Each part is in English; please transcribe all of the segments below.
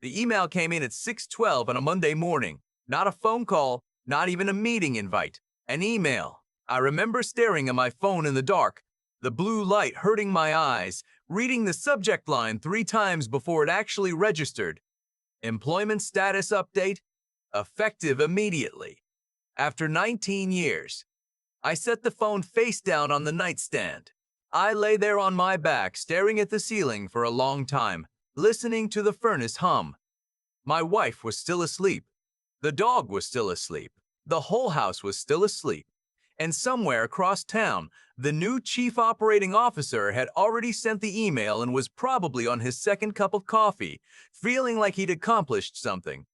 The email came in at 6:12 on a Monday morning. Not a phone call, not even a meeting invite. An email. I remember staring at my phone in the dark, the blue light hurting my eyes, reading the subject line 3 times before it actually registered. Employment status update, effective immediately. After 19 years, I set the phone face down on the nightstand. I lay there on my back, staring at the ceiling for a long time, listening to the furnace hum. My wife was still asleep. The dog was still asleep. The whole house was still asleep. And somewhere across town, the new chief operating officer had already sent the email and was probably on his second cup of coffee, feeling like he'd accomplished something.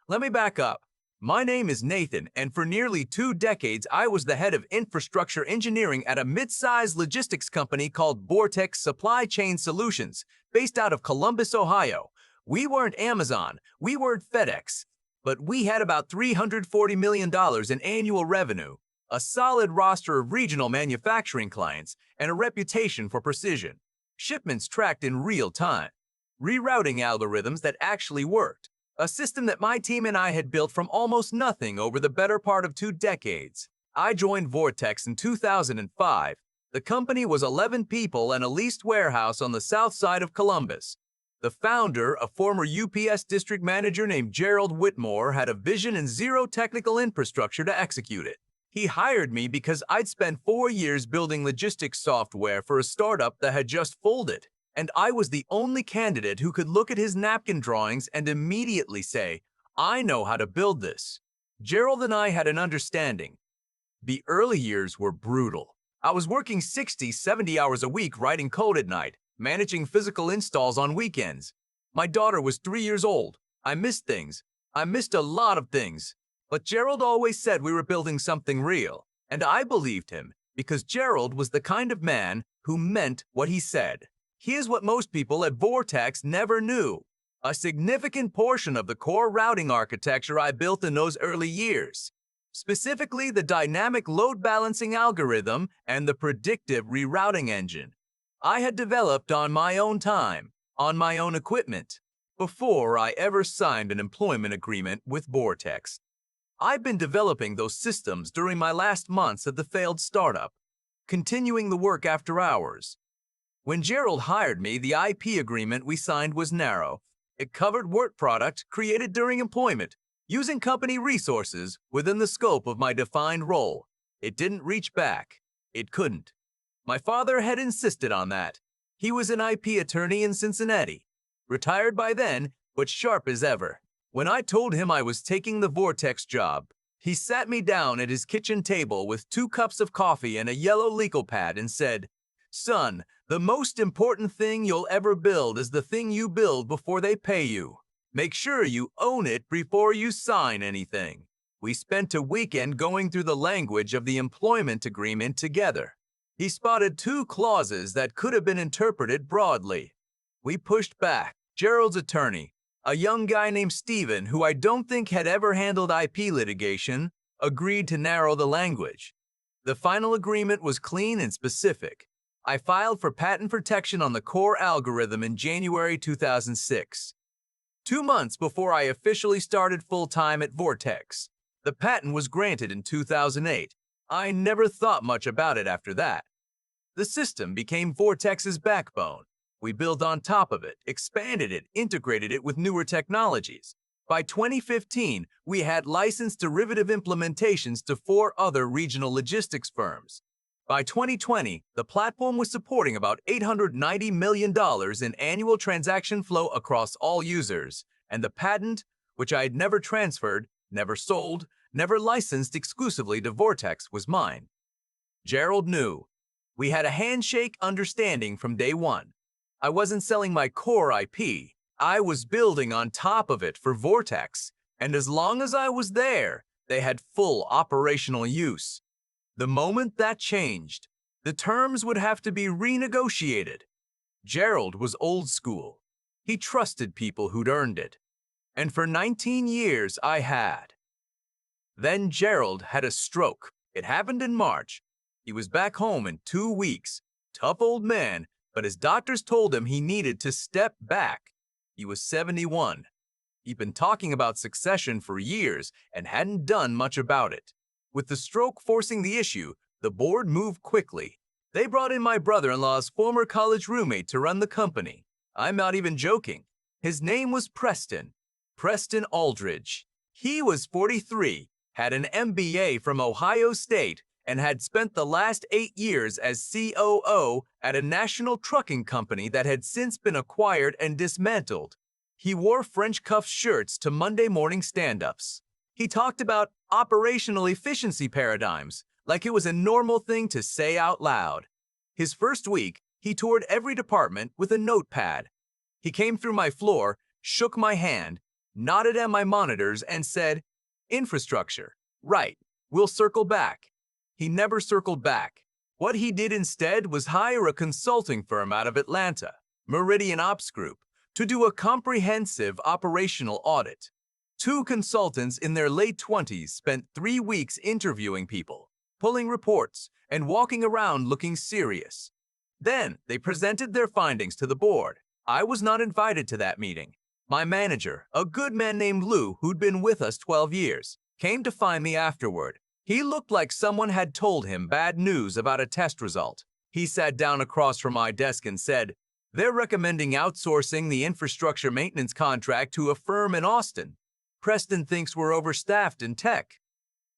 Let me back up. My name is Nathan, and for nearly 2 decades, I was the head of infrastructure engineering at a mid-sized logistics company called Vortex Supply Chain Solutions, based out of Columbus, Ohio. We weren't Amazon, we weren't FedEx, but we had about $340 million in annual revenue, a solid roster of regional manufacturing clients, and a reputation for precision. Shipments tracked in real time. Rerouting algorithms that actually worked. A system that my team and I had built from almost nothing over the better part of 2 decades. I joined Vortex in 2005. The company was 11 people and a leased warehouse on the south side of Columbus. The founder, a former UPS district manager named Gerald Whitmore, had a vision and zero technical infrastructure to execute it. He hired me because I'd spent 4 years building logistics software for a startup that had just folded. And I was the only candidate who could look at his napkin drawings and immediately say, I know how to build this. Gerald and I had an understanding. The early years were brutal. I was working 60, 70 hours a week writing code at night, managing physical installs on weekends. My daughter was 3 years old. I missed things. I missed a lot of things. But Gerald always said we were building something real. And I believed him because Gerald was the kind of man who meant what he said. Here's what most people at Vortex never knew. A significant portion of the core routing architecture I built in those early years, specifically the dynamic load balancing algorithm and the predictive rerouting engine, I had developed on my own time, on my own equipment, before I ever signed an employment agreement with Vortex. I've been developing those systems during my last months at the failed startup, continuing the work after hours. When Gerald hired me, the IP agreement we signed was narrow. It covered work product created during employment, using company resources within the scope of my defined role. It didn't reach back. It couldn't. My father had insisted on that. He was an IP attorney in Cincinnati, retired by then, but sharp as ever. When I told him I was taking the Vortex job, he sat me down at his kitchen table with 2 cups of coffee and a yellow legal pad and said, Son, the most important thing you'll ever build is the thing you build before they pay you. Make sure you own it before you sign anything. We spent a weekend going through the language of the employment agreement together. He spotted 2 clauses that could have been interpreted broadly. We pushed back. Gerald's attorney, a young guy named Steven, who I don't think had ever handled IP litigation, agreed to narrow the language. The final agreement was clean and specific. I filed for patent protection on the core algorithm in January 2006, 2 months before I officially started full-time at Vortex. The patent was granted in 2008. I never thought much about it after that. The system became Vortex's backbone. We built on top of it, expanded it, integrated it with newer technologies. By 2015, we had licensed derivative implementations to 4 other regional logistics firms. By 2020, the platform was supporting about $890 million in annual transaction flow across all users, and the patent, which I had never transferred, never sold, never licensed exclusively to Vortex, was mine. Gerald knew. We had a handshake understanding from day one. I wasn't selling my core IP. I was building on top of it for Vortex, and as long as I was there, they had full operational use. The moment that changed, the terms would have to be renegotiated. Gerald was old school. He trusted people who'd earned it. And for 19 years, I had. Then Gerald had a stroke. It happened in March. He was back home in 2 weeks. Tough old man, but his doctors told him he needed to step back. He was 71. He'd been talking about succession for years and hadn't done much about it. With the stroke forcing the issue, the board moved quickly. They brought in my brother-in-law's former college roommate to run the company. I'm not even joking. His name was Preston Aldridge. He was 43, had an MBA from Ohio State, and had spent the last 8 years as COO at a national trucking company that had since been acquired and dismantled. He wore French cuff shirts to Monday morning stand-ups. He talked about operational efficiency paradigms like it was a normal thing to say out loud. His first week, he toured every department with a notepad. He came through my floor, shook my hand, nodded at my monitors, and said, "Infrastructure. Right. We'll circle back." He never circled back. What he did instead was hire a consulting firm out of Atlanta, Meridian Ops Group, to do a comprehensive operational audit. 2 consultants in their late 20s spent 3 weeks interviewing people, pulling reports, and walking around looking serious. Then they presented their findings to the board. I was not invited to that meeting. My manager, a good man named Lou, who'd been with us 12 years, came to find me afterward. He looked like someone had told him bad news about a test result. He sat down across from my desk and said, "They're recommending outsourcing the infrastructure maintenance contract to a firm in Austin. Preston thinks we're overstaffed in tech."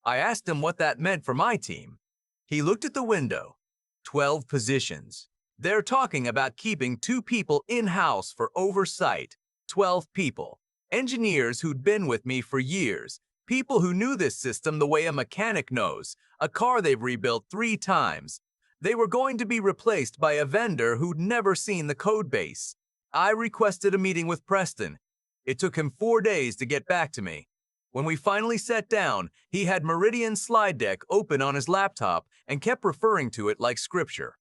I asked him what that meant for my team. He looked at the window. 12 positions. They're talking about keeping 2 people in-house for oversight. 12 people. Engineers who'd been with me for years. People who knew this system the way a mechanic knows, a car they've rebuilt 3 times. They were going to be replaced by a vendor who'd never seen the code base. I requested a meeting with Preston. It took him 4 days to get back to me. When we finally sat down, he had Meridian's slide deck open on his laptop and kept referring to it like scripture.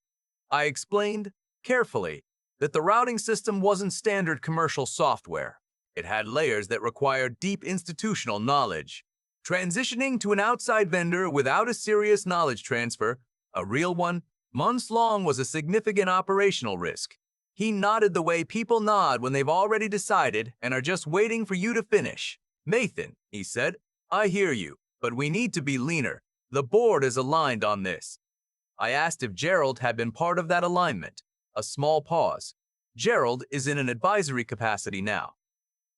I explained, carefully, that the routing system wasn't standard commercial software. It had layers that required deep institutional knowledge. Transitioning to an outside vendor without a serious knowledge transfer, a real one, months long, was a significant operational risk. He nodded the way people nod when they've already decided and are just waiting for you to finish. "Nathan," he said, "I hear you, but we need to be leaner. The board is aligned on this." I asked if Gerald had been part of that alignment. A small pause. Gerald is in an advisory capacity now.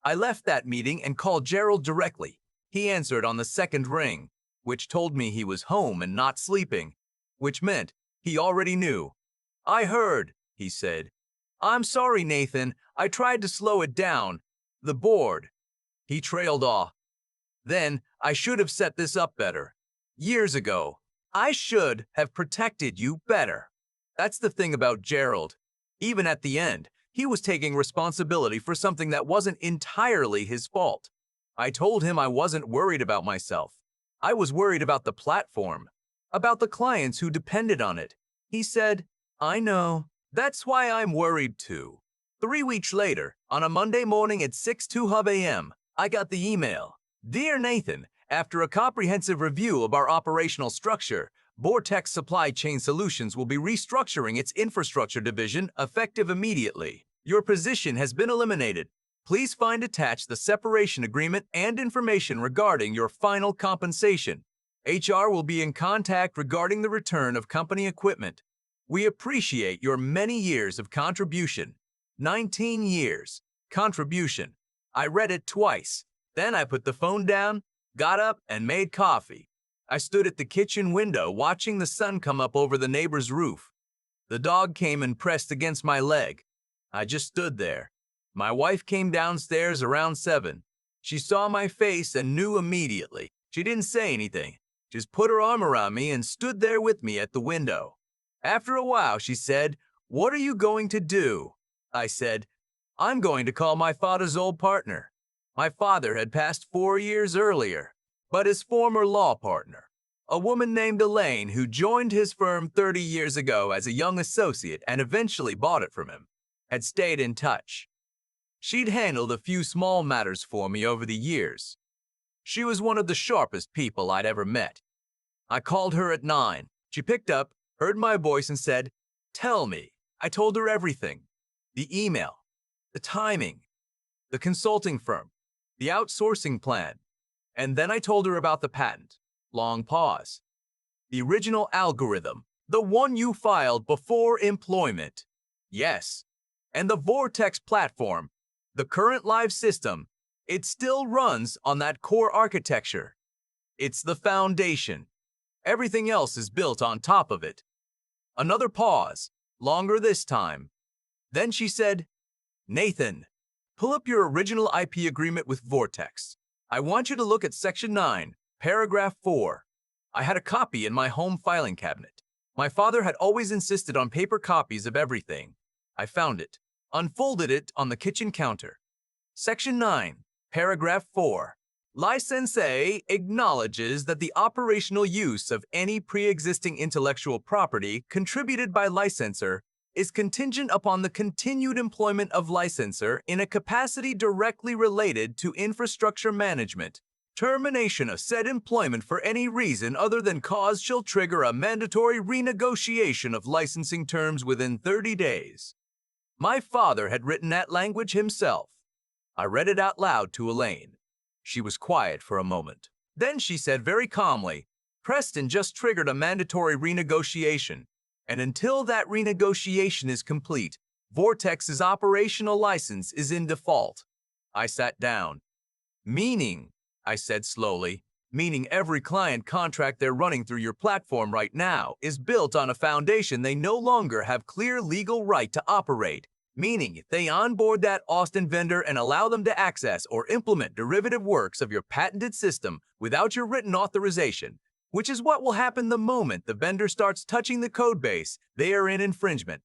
I left that meeting and called Gerald directly. He answered on the second ring, which told me he was home and not sleeping, which meant he already knew. "I heard," he said. "I'm sorry, Nathan. I tried to slow it down. The board." He trailed off. "Then I should have set this up better. Years ago. I should have protected you better." That's the thing about Gerald. Even at the end, he was taking responsibility for something that wasn't entirely his fault. I told him I wasn't worried about myself. I was worried about the platform, about the clients who depended on it. He said, "I know. That's why I'm worried too." 3 weeks later, on a Monday morning at 6:02 a.m., I got the email. "Dear Nathan, after a comprehensive review of our operational structure, Vortex Supply Chain Solutions will be restructuring its infrastructure division effective immediately. Your position has been eliminated. Please find attached the separation agreement and information regarding your final compensation. HR will be in contact regarding the return of company equipment. We appreciate your many years of contribution." 19 years. Contribution. I read it twice. Then I put the phone down, got up, and made coffee. I stood at the kitchen window watching the sun come up over the neighbor's roof. The dog came and pressed against my leg. I just stood there. My wife came downstairs around 7. She saw my face and knew immediately. She didn't say anything, just put her arm around me and stood there with me at the window. After a while, she said, "What are you going to do?" I said, "I'm going to call my father's old partner." My father had passed 4 years earlier, but his former law partner, a woman named Elaine who joined his firm 30 years ago as a young associate and eventually bought it from him, had stayed in touch. She'd handled a few small matters for me over the years. She was one of the sharpest people I'd ever met. I called her at 9. She picked up, heard my voice, and said, "Tell me." I told her everything. The email, the timing, the consulting firm, the outsourcing plan. And then I told her about the patent. Long pause. The original algorithm, the one you filed before employment. Yes. And the Vortex platform, the current live system, it still runs on that core architecture. It's the foundation. Everything else is built on top of it. Another pause, longer this time. Then she said, Nathan, pull up your original IP agreement with Vortex. I want you to look at Section 9, Paragraph 4. I had a copy in my home filing cabinet. My father had always insisted on paper copies of everything. I found it, unfolded it on the kitchen counter. Section 9, Paragraph 4. Licensee acknowledges that the operational use of any pre-existing intellectual property contributed by licensor is contingent upon the continued employment of licensor in a capacity directly related to infrastructure management. Termination of said employment for any reason other than cause shall trigger a mandatory renegotiation of licensing terms within 30 days. My father had written that language himself. I read it out loud to Elaine. She was quiet for a moment. Then she said very calmly, Preston just triggered a mandatory renegotiation, and until that renegotiation is complete, Vortex's operational license is in default. I sat down. Meaning, I said slowly, meaning every client contract they're running through your platform right now is built on a foundation they no longer have clear legal right to operate. Meaning, if they onboard that Austin vendor and allow them to access or implement derivative works of your patented system without your written authorization, which is what will happen the moment the vendor starts touching the codebase, they are in infringement.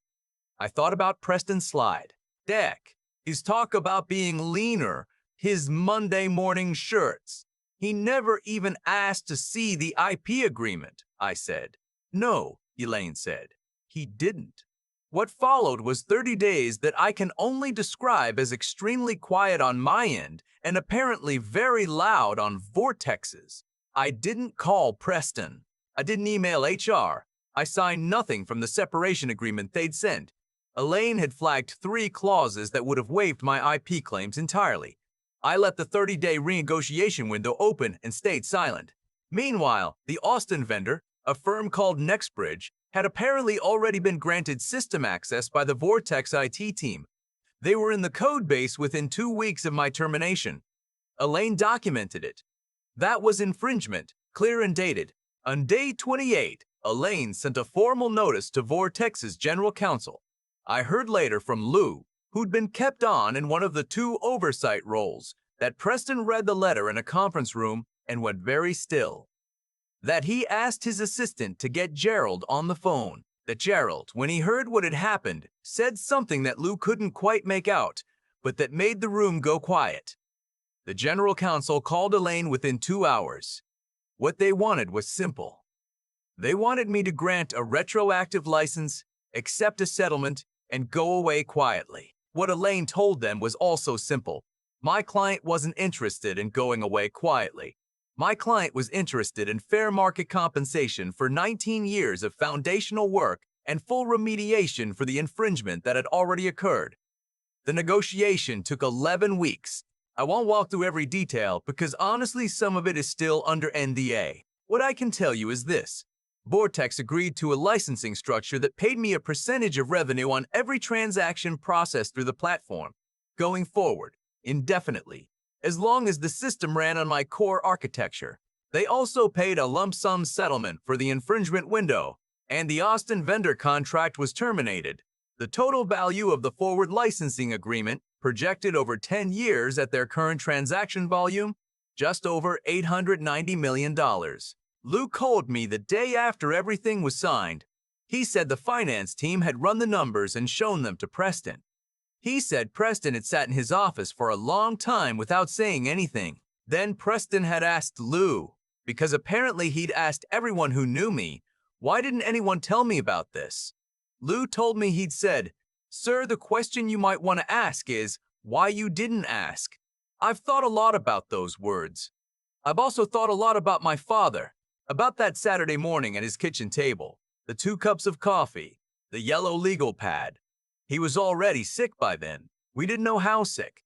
I thought about Preston's slide deck, his talk about being leaner, his Monday morning shirts. He never even asked to see the IP agreement, I said. No, Elaine said. He didn't. What followed was 30 days that I can only describe as extremely quiet on my end and apparently very loud on Vortex's. I didn't call Preston. I didn't email HR. I signed nothing from the separation agreement they'd sent. Elaine had flagged 3 clauses that would have waived my IP claims entirely. I let the 30-day renegotiation window open and stayed silent. Meanwhile, the Austin vendor, a firm called NextBridge, had apparently already been granted system access by the Vortex IT team. They were in the code base within 2 weeks of my termination. Elaine documented it. That was infringement, clear and dated. On day 28, Elaine sent a formal notice to Vortex's general counsel. I heard later from Lou, who'd been kept on in one of the 2 oversight roles, that Preston read the letter in a conference room and went very still. That he asked his assistant to get Gerald on the phone. That Gerald, when he heard what had happened, said something that Lou couldn't quite make out, but that made the room go quiet. The general counsel called Elaine within 2 hours. What they wanted was simple. They wanted me to grant a retroactive license, accept a settlement, and go away quietly. What Elaine told them was also simple. My client wasn't interested in going away quietly. My client was interested in fair market compensation for 19 years of foundational work and full remediation for the infringement that had already occurred. The negotiation took 11 weeks. I won't walk through every detail because honestly some of it is still under NDA. What I can tell you is this. Vortex agreed to a licensing structure that paid me a percentage of revenue on every transaction processed through the platform, going forward, indefinitely, as long as the system ran on my core architecture. They also paid a lump sum settlement for the infringement window, and the Austin vendor contract was terminated. The total value of the forward licensing agreement, projected over 10 years at their current transaction volume, just over $890 million. Lou called me the day after everything was signed. He said the finance team had run the numbers and shown them to Preston. He said Preston had sat in his office for a long time without saying anything. Then Preston had asked Lou, because apparently he'd asked everyone who knew me, why didn't anyone tell me about this? Lou told me he'd said, Sir, the question you might want to ask is, why you didn't ask? I've thought a lot about those words. I've also thought a lot about my father, about that Saturday morning at his kitchen table, the 2 cups of coffee, the yellow legal pad. He was already sick by then. We didn't know how sick.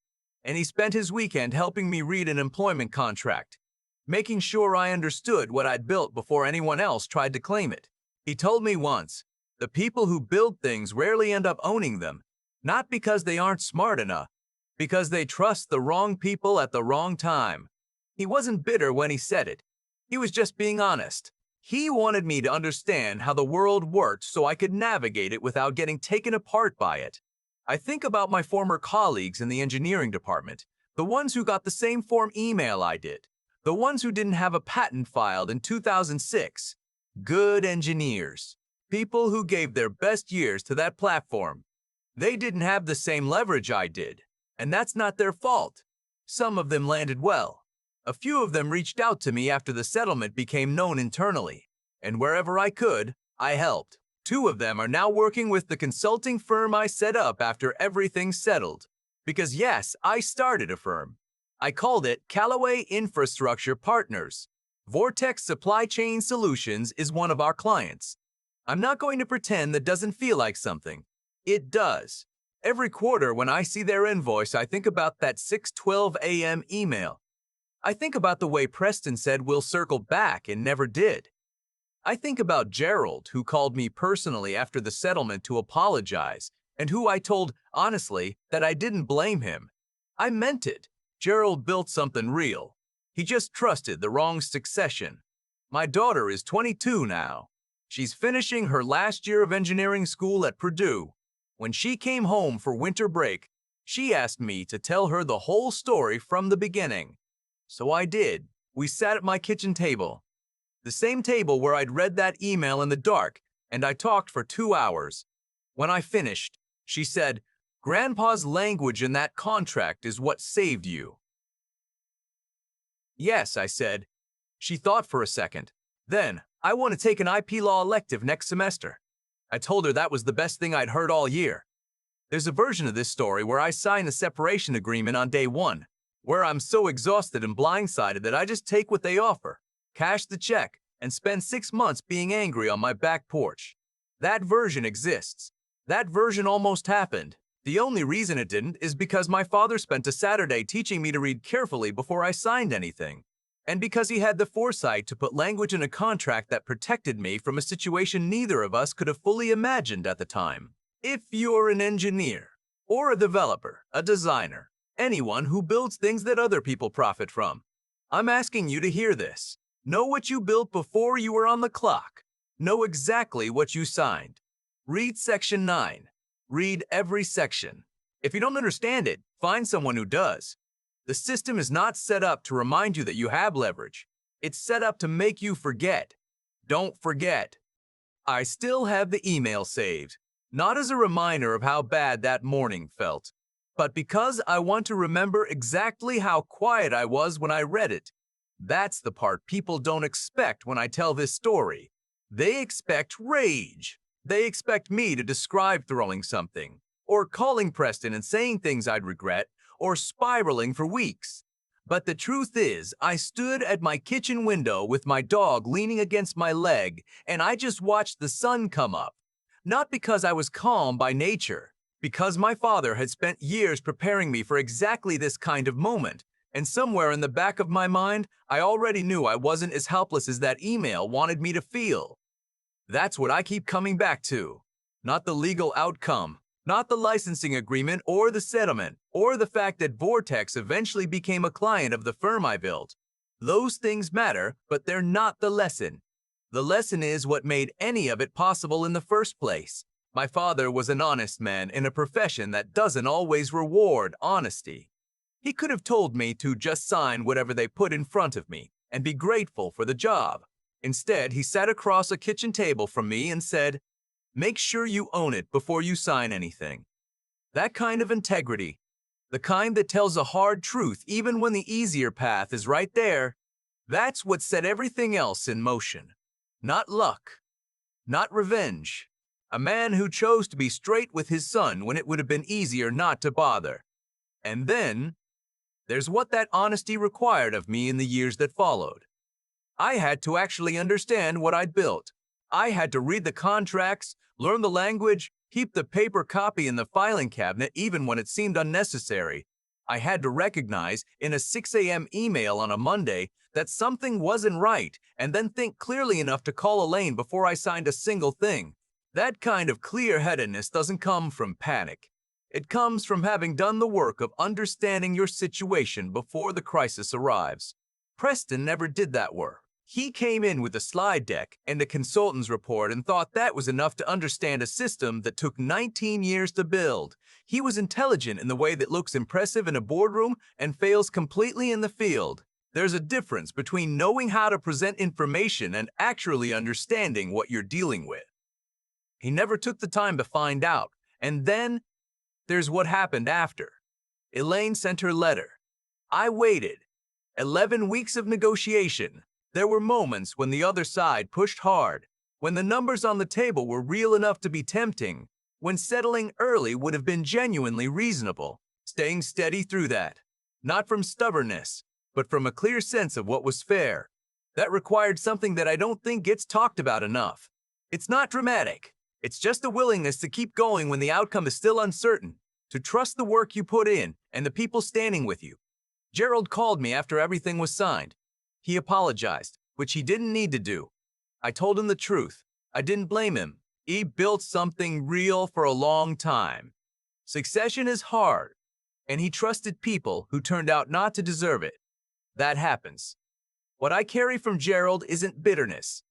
and he spent his weekend helping me read an employment contract, making sure I understood what I'd built before anyone else tried to claim it. He told me once, the people who build things rarely end up owning them, not because they aren't smart enough, because they trust the wrong people at the wrong time. He wasn't bitter when he said it. He was just being honest. He wanted me to understand how the world worked so I could navigate it without getting taken apart by it. I think about my former colleagues in the engineering department, the ones who got the same form email I did, the ones who didn't have a patent filed in 2006. Good engineers. People who gave their best years to that platform. They didn't have the same leverage I did, and that's not their fault. Some of them landed well. A few of them reached out to me after the settlement became known internally, and wherever I could, I helped. 2 of them are now working with the consulting firm I set up after everything settled. Because yes, I started a firm. I called it Callaway Infrastructure Partners. Vortex Supply Chain Solutions is one of our clients. I'm not going to pretend that doesn't feel like something. It does. Every quarter when I see their invoice, I think about that 6:12 a.m. email. I think about the way Preston said we'll circle back and never did. I think about Gerald, who called me personally after the settlement to apologize, and who I told, honestly, that I didn't blame him. I meant it. Gerald built something real. He just trusted the wrong succession. My daughter is 22 now. She's finishing her last year of engineering school at Purdue. When she came home for winter break, she asked me to tell her the whole story from the beginning. So I did. We sat at my kitchen table, the same table where I'd read that email in the dark, and I talked for 2 hours. When I finished, she said, "Grandpa's language in that contract is what saved you." Yes, I said. She thought for a second. Then, "I want to take an IP law elective next semester." I told her that was the best thing I'd heard all year. There's a version of this story where I sign the separation agreement on day 1, where I'm so exhausted and blindsided that I just take what they offer, cash the check, and spend 6 months being angry on my back porch. That version exists. That version almost happened. The only reason it didn't is because my father spent a Saturday teaching me to read carefully before I signed anything, and because he had the foresight to put language in a contract that protected me from a situation neither of us could have fully imagined at the time. If you're an engineer, or a developer, a designer, anyone who builds things that other people profit from, I'm asking you to hear this. Know what you built before you were on the clock. Know exactly what you signed. Read Section 9. Read every section. If you don't understand it, find someone who does. The system is not set up to remind you that you have leverage. It's set up to make you forget. Don't forget. I still have the email saved, not as a reminder of how bad that morning felt, but because I want to remember exactly how quiet I was when I read it. That's the part people don't expect when I tell this story. They expect rage. They expect me to describe throwing something, or calling Preston and saying things I'd regret, or spiraling for weeks. But the truth is, I stood at my kitchen window with my dog leaning against my leg, and I just watched the sun come up. Not because I was calm by nature, because my father had spent years preparing me for exactly this kind of moment, and somewhere in the back of my mind, I already knew I wasn't as helpless as that email wanted me to feel. That's what I keep coming back to. Not the legal outcome, not the licensing agreement or the settlement, or the fact that Vortex eventually became a client of the firm I built. Those things matter, but they're not the lesson. The lesson is what made any of it possible in the first place. My father was an honest man in a profession that doesn't always reward honesty. He could have told me to just sign whatever they put in front of me and be grateful for the job. Instead, he sat across a kitchen table from me and said, "Make sure you own it before you sign anything." That kind of integrity, the kind that tells a hard truth even when the easier path is right there, that's what set everything else in motion. Not luck, not revenge. A man who chose to be straight with his son when it would have been easier not to bother. And then, there's what that honesty required of me in the years that followed. I had to actually understand what I'd built. I had to read the contracts, learn the language, keep the paper copy in the filing cabinet even when it seemed unnecessary. I had to recognize in a 6 a.m. email on a Monday that something wasn't right and then think clearly enough to call Elaine before I signed a single thing. That kind of clear-headedness doesn't come from panic. It comes from having done the work of understanding your situation before the crisis arrives. Preston never did that work. He came in with a slide deck and a consultant's report and thought that was enough to understand a system that took 19 years to build. He was intelligent in the way that looks impressive in a boardroom and fails completely in the field. There's a difference between knowing how to present information and actually understanding what you're dealing with. He never took the time to find out. And then there's what happened after. Elaine sent her letter. I waited. 11 weeks of negotiation. There were moments when the other side pushed hard, when the numbers on the table were real enough to be tempting, when settling early would have been genuinely reasonable, staying steady through that. Not from stubbornness, but from a clear sense of what was fair. That required something that I don't think gets talked about enough. It's not dramatic. It's just a willingness to keep going when the outcome is still uncertain, to trust the work you put in and the people standing with you. Gerald called me after everything was signed. He apologized, which he didn't need to do. I told him the truth. I didn't blame him. He built something real for a long time. Succession is hard, and he trusted people who turned out not to deserve it. That happens. What I carry from Gerald isn't bitterness.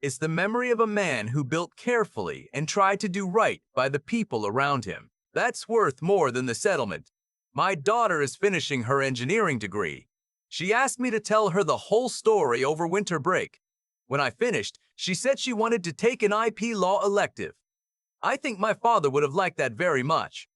It's the memory of a man who built carefully and tried to do right by the people around him. That's worth more than the settlement. My daughter is finishing her engineering degree. She asked me to tell her the whole story over winter break. When I finished, she said she wanted to take an IP law elective. I think my father would have liked that very much.